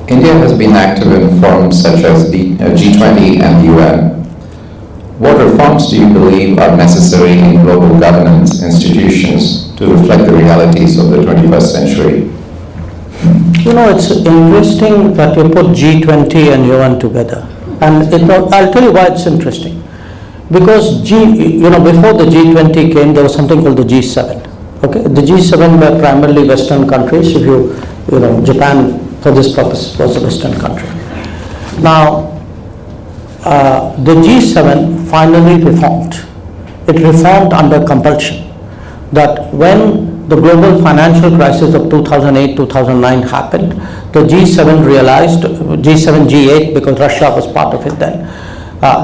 India has been active in forums such as the G20 and the UN. What reforms do you believe are necessary in global governance institutions to reflect the realities of the 21st century? It's interesting that you put G20 and UN together. And I'll tell you why it's interesting. Because before the G20 came, there was something called the G7. Okay, the G7 were primarily Western countries. Japan, for this purpose, was a Western country. Now, the G7 finally reformed. It reformed under compulsion. That when the global financial crisis of 2008-2009 happened, the G7 realized, G7, G8, because Russia was part of it then,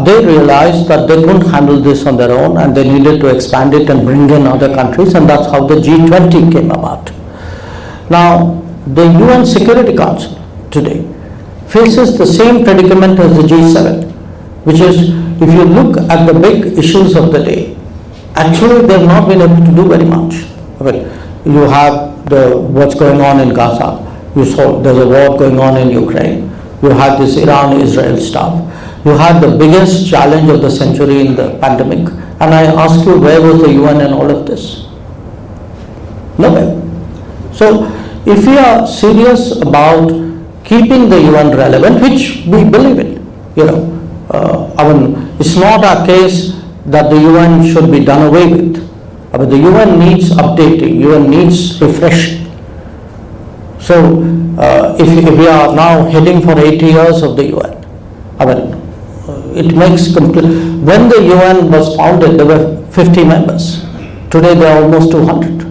they realized that they couldn't handle this on their own and they needed to expand it and bring in other countries, and that's how the G20 came about. Now, the UN Security Council today faces the same predicament as the G7, which is, if you look at the big issues of the day, actually they've not been able to do very much. You have what's going on in Gaza. You saw there's a war going on in Ukraine. You have this Iran-Israel stuff. You had the biggest challenge of the century in the pandemic. And I ask you, where was the UN in all of this? Nowhere. So, if we are serious about keeping the UN relevant, which we believe in, it's not our case that the UN should be done away with. But the UN needs updating, UN needs refreshing. So, if we are now heading for 80 years of the UN, it makes complete. When the UN was founded, there were 50 members. Today there are almost 200.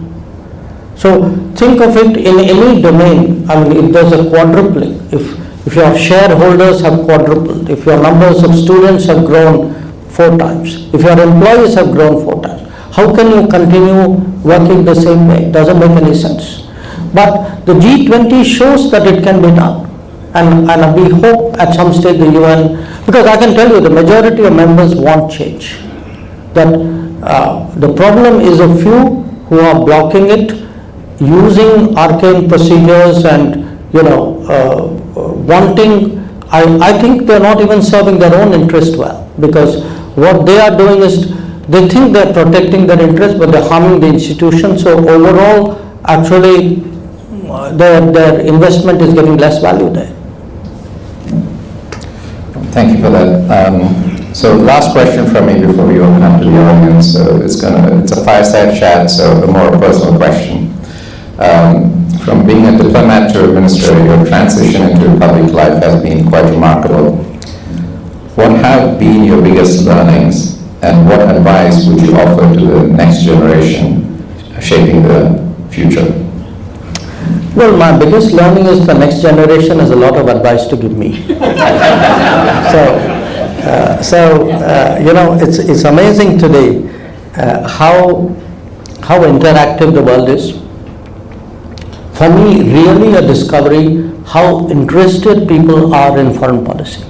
So think of it in any domain. If there's a quadrupling, if your shareholders have quadrupled, if your numbers of students have grown 4 times, if your employees have grown 4 times, how can you continue working the same way? It doesn't make any sense. But the G20 shows that it can be done. And we hope at some stage the UN, because I can tell you the majority of members want change. That the problem is a few who are blocking it, using arcane procedures and, wanting, I think they're not even serving their own interest well, because what they are doing is, they think they're protecting their interest, but they're harming the institution. So overall, actually, their investment is getting less value there. Thank you for that. So last question from me before we open up to the audience. It's a fireside chat, so a more personal question. From being a diplomat to a minister, your transition into public life has been quite remarkable. What have been your biggest learnings, and what advice would you offer to the next generation shaping the future? Well, my biggest learning is the next generation has a lot of advice to give me. It's amazing today how interactive the world is. For me, really a discovery how interested people are in foreign policy.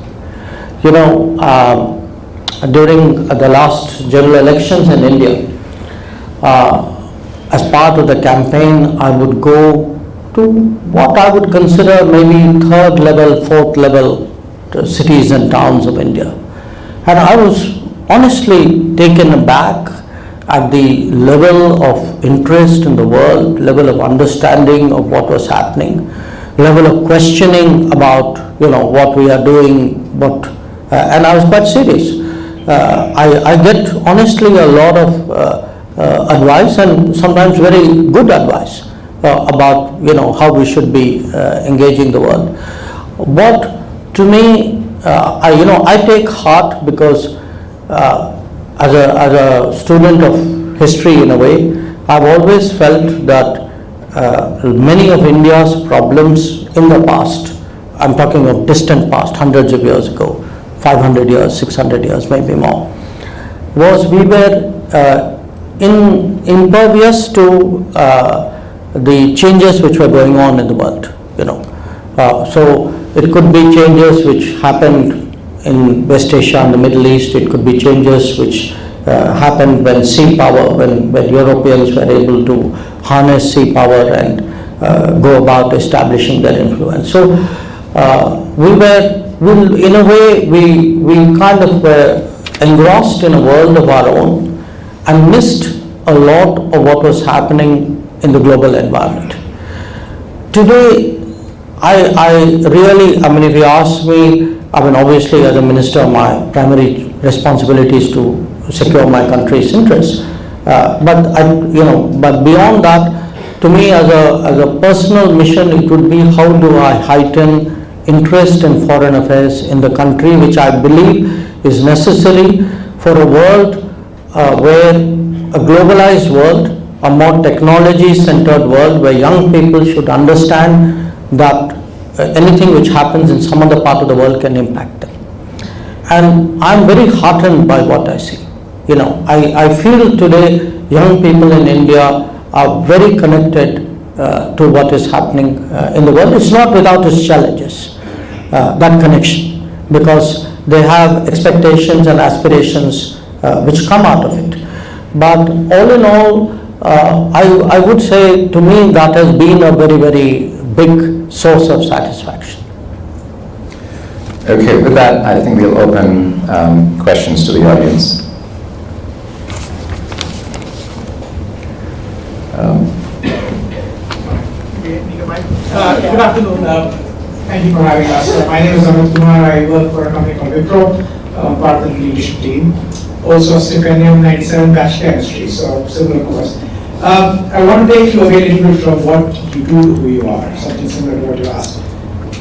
During the last general elections in India, as part of the campaign, I would go to what I would consider maybe 3rd level, 4th level cities and towns of India. And I was honestly taken aback at the level of interest in the world, level of understanding of what was happening, level of questioning about, what we are doing, and I was quite serious. I get honestly a lot of advice, and sometimes very good advice about how we should be engaging the world. But to me, I take heart because as a student of history in a way, I've always felt that many of India's problems in the past, I'm talking of distant past, hundreds of years ago, 500 years, 600 years, maybe more, was we were impervious to the changes which were going on in the world, So it could be changes which happened in West Asia and the Middle East. It could be changes which happened when sea power, when Europeans were able to harness sea power and go about establishing their influence. So in a way, we kind of were engrossed in a world of our own and missed a lot of what was happening in the global environment. Today, I really, if you ask me, obviously as a minister, my primary responsibility is to secure my country's interests. But beyond that, to me as a personal mission, it would be how do I heighten interest in foreign affairs in the country, which I believe is necessary for a world where a globalized world, a more technology-centered world where young people should understand that anything which happens in some other part of the world can impact them. And I'm very heartened by what I see. I feel today young people in India are very connected to what is happening in the world. It's not without its challenges, that connection, because they have expectations and aspirations which come out of it. But all in all, I would say, to me, that has been a very, very big source of satisfaction. Okay, with that, I think we'll open questions to the audience. Good afternoon. Thank you for having us. My name is Amit Kumar. I work for a company called Wipro, part of the leadership team. Also a stipendium 97 batch chemistry, so similar course. I want to take you away a little bit from what you do to who you are, something similar to what you asked.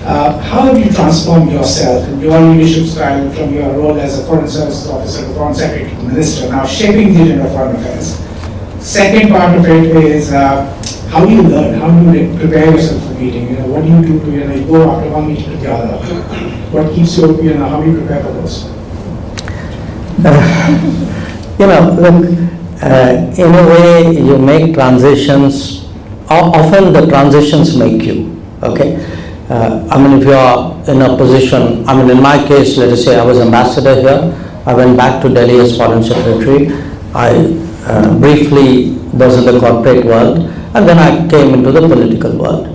How have you transformed yourself and your leadership style from your role as a foreign services officer to foreign secretary to minister, now shaping the agenda of foreign affairs? Second part of it is how do you learn? How do you prepare yourself for meeting? What do you do to you go after one meeting to the other? What keeps you, how do you prepare for those? In a way, you make transitions. Often the transitions make you. Okay. If you are in a position, in my case, let us say I was ambassador here. I went back to Delhi as foreign secretary. I briefly was in the corporate world, and then I came into the political world.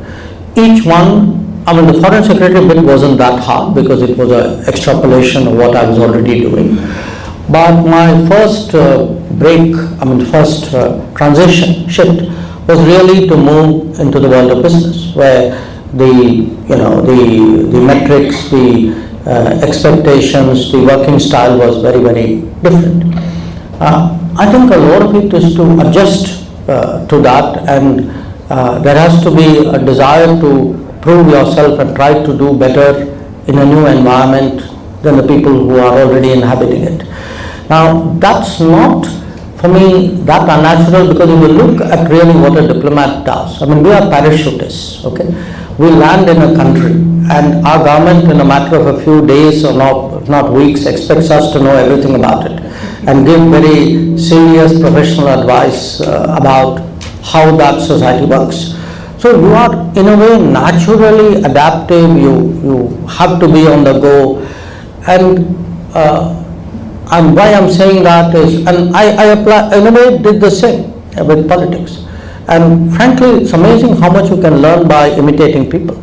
Each one, the foreign secretary bit wasn't that hard because it was an extrapolation of what I was already doing. But my first transition shift was really to move into the world of business, where the metrics, the expectations, the working style was very, very different. I think a lot of it is to adjust to that, and there has to be a desire to prove yourself and try to do better in a new environment than the people who are already inhabiting it. Now, that's not, for me, that unnatural, because if you look at really what a diplomat does, we are parachutists, okay? We land in a country, and our government, in a matter of a few days or not weeks, expects us to know everything about it and give very serious professional advice about how that society works. So you are, in a way, naturally adaptive. You have to be on the go, and why I'm saying that is, and I apply, in a way, did the same with politics. And frankly, it's amazing how much you can learn by imitating people.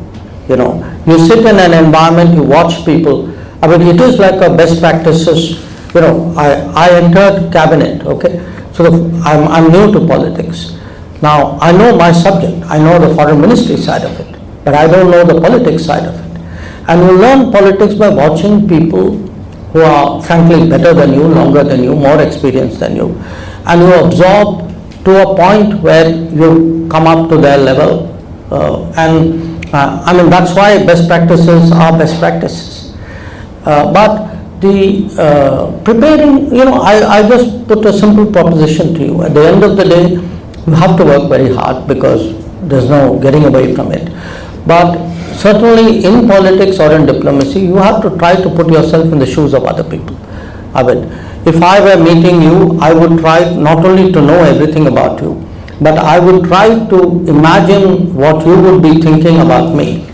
You sit in an environment, you watch people. It is like a best practices. I entered cabinet, okay? So I'm new to politics. Now, I know my subject. I know the foreign ministry side of it, but I don't know the politics side of it. And you learn politics by watching people who are frankly better than you, longer than you, more experienced than you. And you absorb to a point where you come up to their level. That's why best practices are best practices. But the preparing, I just put a simple proposition to you. At the end of the day, you have to work very hard because there's no getting away from it. But certainly in politics or in diplomacy, you have to try to put yourself in the shoes of other people. If I were meeting you, I would try not only to know everything about you, but I would try to imagine what you would be thinking about me,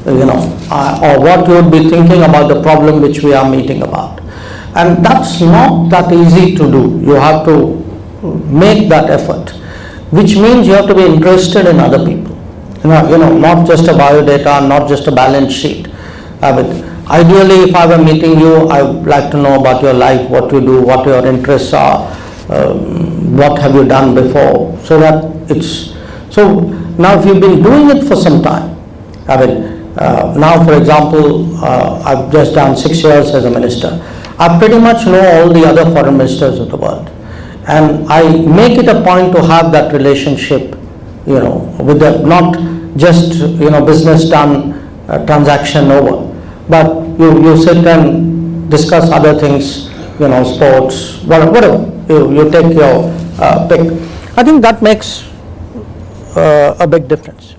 or what you would be thinking about the problem which we are meeting about. And that's not that easy to do. You have to make that effort, which means you have to be interested in other people. Not just a biodata, not just a balance sheet. I mean, ideally, if I were meeting you, I would like to know about your life, what you do, what your interests are, what have you done before, so that it's, so now if you've been doing it for some time, I mean, now for example, I've just done 6 years as a minister. I pretty much know all the other foreign ministers of the world. And I make it a point to have that relationship, with them, not just, business done, transaction over. But you sit and discuss other things, sports, whatever, you take your pick. I think that makes a big difference.